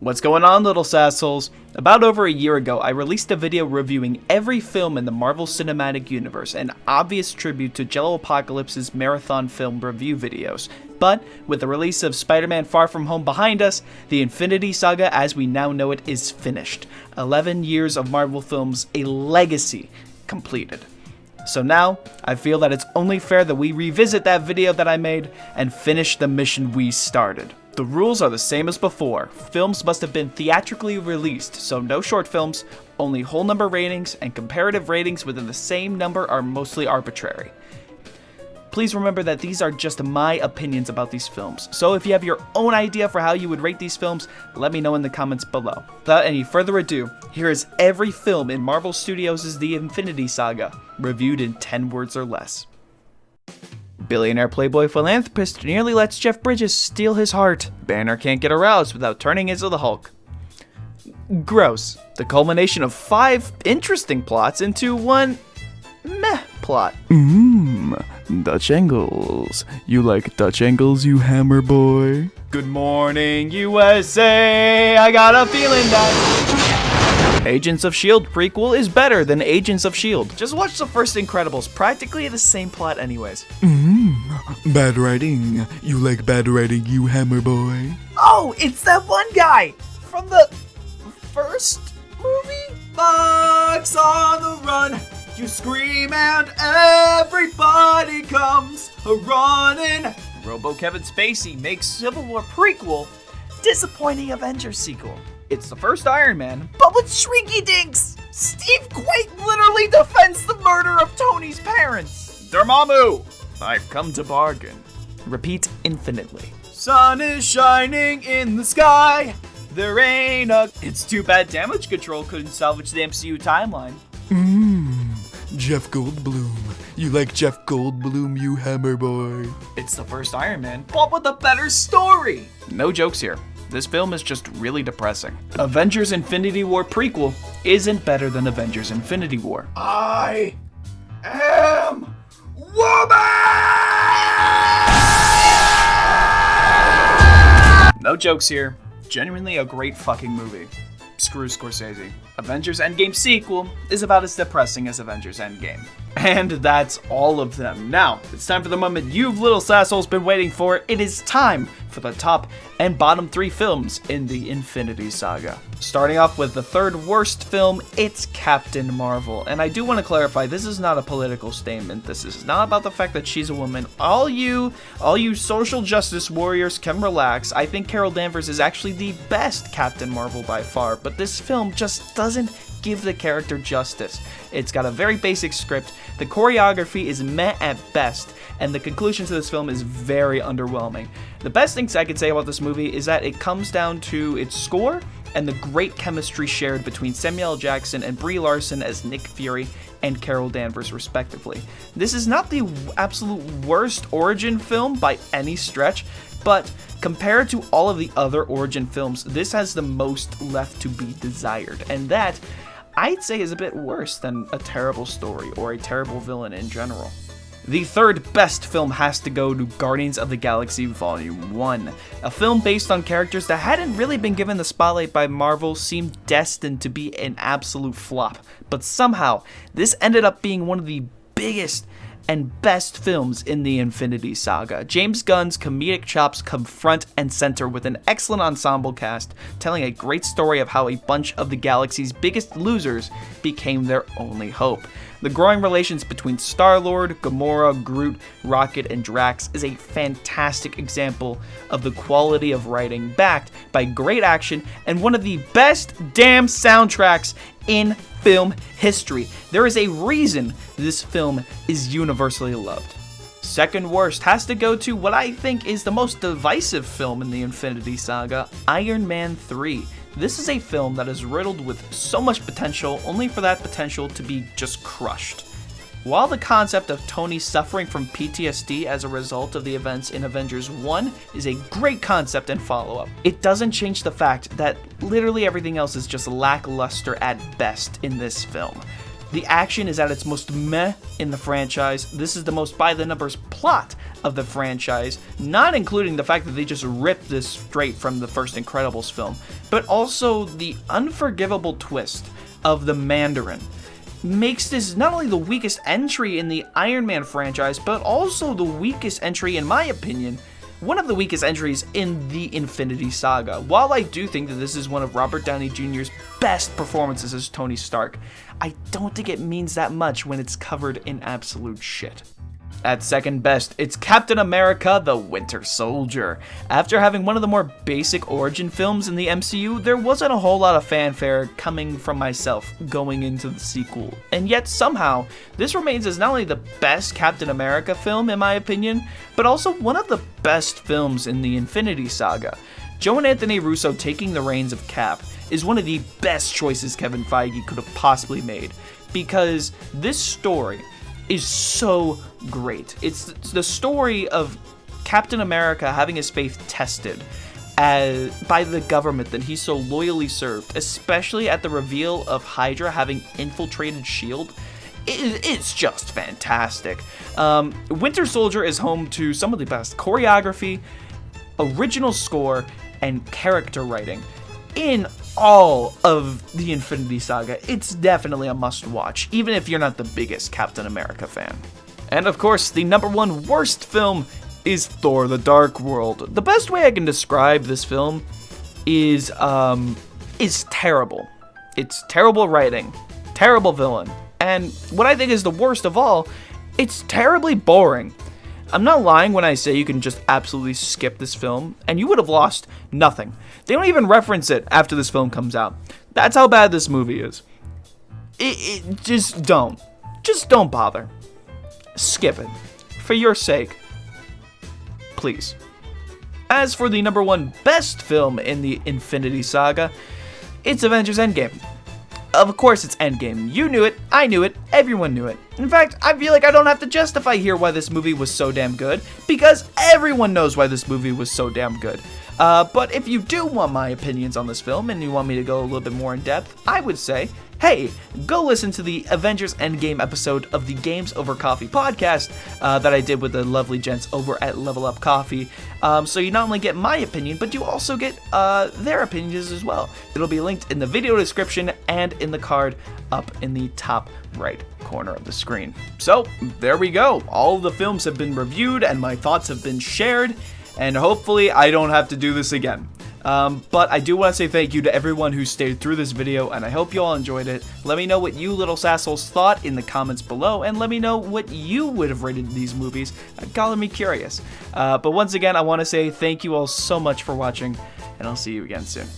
What's going on, little sassholes? About over a year ago, I released a video reviewing every film in the Marvel Cinematic Universe, an obvious tribute to Jello Apocalypse's marathon film review videos. But with the release of Spider-Man Far From Home behind us, the Infinity Saga as we now know it is finished. 11 years of Marvel films, a legacy completed. So now, I feel that it's only fair that we revisit that video that I made and finish the mission we started. The rules are the same as before. Films must have been theatrically released, so no short films, only whole number ratings, and comparative ratings within the same number are mostly arbitrary. Please remember that these are just my opinions about these films, so if you have your own idea for how you would rate these films, let me know in the comments below. Without any further ado, here is every film in Marvel Studios' The Infinity Saga, reviewed in 10 words or less. Billionaire playboy philanthropist nearly lets Jeff Bridges steal his heart. Banner can't get aroused without turning into the Hulk. Gross. The culmination of 5 interesting plots into one meh plot. Dutch angles. You like Dutch angles, you hammer boy? Good morning, USA. I got a feeling that Agents of S.H.I.E.L.D. prequel is better than Agents of S.H.I.E.L.D. Just watch the first Incredibles, practically the same plot anyways. Bad writing. You like bad writing, you hammer boy? Oh, it's that one guy from the first movie? Bugs on the run, you scream and everybody comes running. Robo Kevin Spacey makes Civil War prequel disappointing Avengers sequel. It's the first Iron Man, but with Shrinky Dinks! Steve quite literally defends the murder of Tony's parents! Dormammu! I've come to bargain. Repeat infinitely. Sun is shining in the sky. There ain't a... It's too bad damage control couldn't salvage the MCU timeline. Jeff Goldblum. You like Jeff Goldblum, you hammer boy? It's the first Iron Man, but with a better story! No jokes here. This film is just really depressing. Avengers Infinity War prequel isn't better than Avengers Infinity War. I am woman! No jokes here. Genuinely a great fucking movie. Screw Scorsese. Avengers Endgame sequel is about as depressing as Avengers Endgame. And that's all of them. Now, it's time for the moment you little sassholes been waiting for. It is time for the top and bottom 3 films in the Infinity Saga. Starting off with the third worst film, it's Captain Marvel. And I do want to clarify, this is not a political statement. This is not about the fact that she's a woman. All you social justice warriors can relax. I think Carol Danvers is actually the best Captain Marvel by far, but this film just doesn't give the character justice. It's got a very basic script, the choreography is meh at best, and the conclusion to this film is very underwhelming. The best things I could say about this movie is that it comes down to its score and the great chemistry shared between Samuel L. Jackson and Brie Larson as Nick Fury and Carol Danvers respectively. This is not the absolute worst origin film by any stretch, but compared to all of the other origin films, this has the most left to be desired, and that, I'd say, is a bit worse than a terrible story or a terrible villain in general. The third best film has to go to Guardians of the Galaxy Volume 1. A film based on characters that hadn't really been given the spotlight by Marvel seemed destined to be an absolute flop, but somehow this ended up being one of the biggest and best films in the Infinity Saga. James Gunn's comedic chops come front and center with an excellent ensemble cast, telling a great story of how a bunch of the galaxy's biggest losers became their only hope. The growing relations between Star-Lord, Gamora, Groot, Rocket, and Drax is a fantastic example of the quality of writing backed by great action and one of the best damn soundtracks in film history. There is a reason this film is universally loved. Second worst has to go to what I think is the most divisive film in the Infinity Saga, Iron Man 3. This is a film that is riddled with so much potential, only for that potential to be just crushed. While the concept of Tony suffering from PTSD as a result of the events in Avengers 1 is a great concept and follow-up, it doesn't change the fact that literally everything else is just lackluster at best in this film. The action is at its most meh in the franchise. This is the most by-the-numbers plot of the franchise, not including the fact that they just ripped this straight from the first Incredibles film, but also the unforgivable twist of the Mandarin makes this not only the weakest entry in the Iron Man franchise, but also the weakest entry, in my opinion, one of the weakest entries in the Infinity Saga. While I do think that this is one of Robert Downey Jr.'s best performances as Tony Stark, I don't think it means that much when it's covered in absolute shit. At second best, it's Captain America: The Winter Soldier. After having one of the more basic origin films in the MCU, there wasn't a whole lot of fanfare coming from myself going into the sequel. And yet somehow, this remains as not only the best Captain America film in my opinion, but also one of the best films in the Infinity Saga. Joe and Anthony Russo taking the reins of Cap is one of the best choices Kevin Feige could have possibly made, because this story is so great. It's the story of Captain America having his faith tested by the government that he so loyally served, especially at the reveal of Hydra having infiltrated S.H.I.E.L.D. It's just fantastic. Winter Soldier is home to some of the best choreography, original score, and character writing in all of the Infinity Saga. It's definitely a must-watch, even if you're not the biggest Captain America fan. And of course, the number one worst film is Thor: The Dark World. The best way I can describe this film is terrible. It's terrible writing, terrible villain, and what I think is the worst of all, it's terribly boring. I'm not lying when I say you can just absolutely skip this film, and you would have lost nothing. They don't even reference it after this film comes out. That's how bad this movie is. Just don't bother. Skip it. For your sake. Please. As for the number one best film in the Infinity Saga, it's Avengers Endgame. Of course it's Endgame. You knew it, I knew it, everyone knew it. In fact, I feel like I don't have to justify here why this movie was so damn good, because everyone knows why this movie was so damn good. But if you do want my opinions on this film and you want me to go a little bit more in depth, I would say, hey, go listen to the Avengers Endgame episode of the Games Over Coffee podcast that I did with the lovely gents over at Level Up Coffee. So you not only get my opinion, but you also get their opinions as well. It'll be linked in the video description and in the card up in the top right corner of the screen. So there we go. All of the films have been reviewed and my thoughts have been shared, and hopefully I don't have to do this again. But I do want to say thank you to everyone who stayed through this video, and I hope you all enjoyed it. Let me know what you little sassholes thought in the comments below, and let me know what you would have rated these movies. Color me curious. But once again, I want to say thank you all so much for watching, and I'll see you again soon.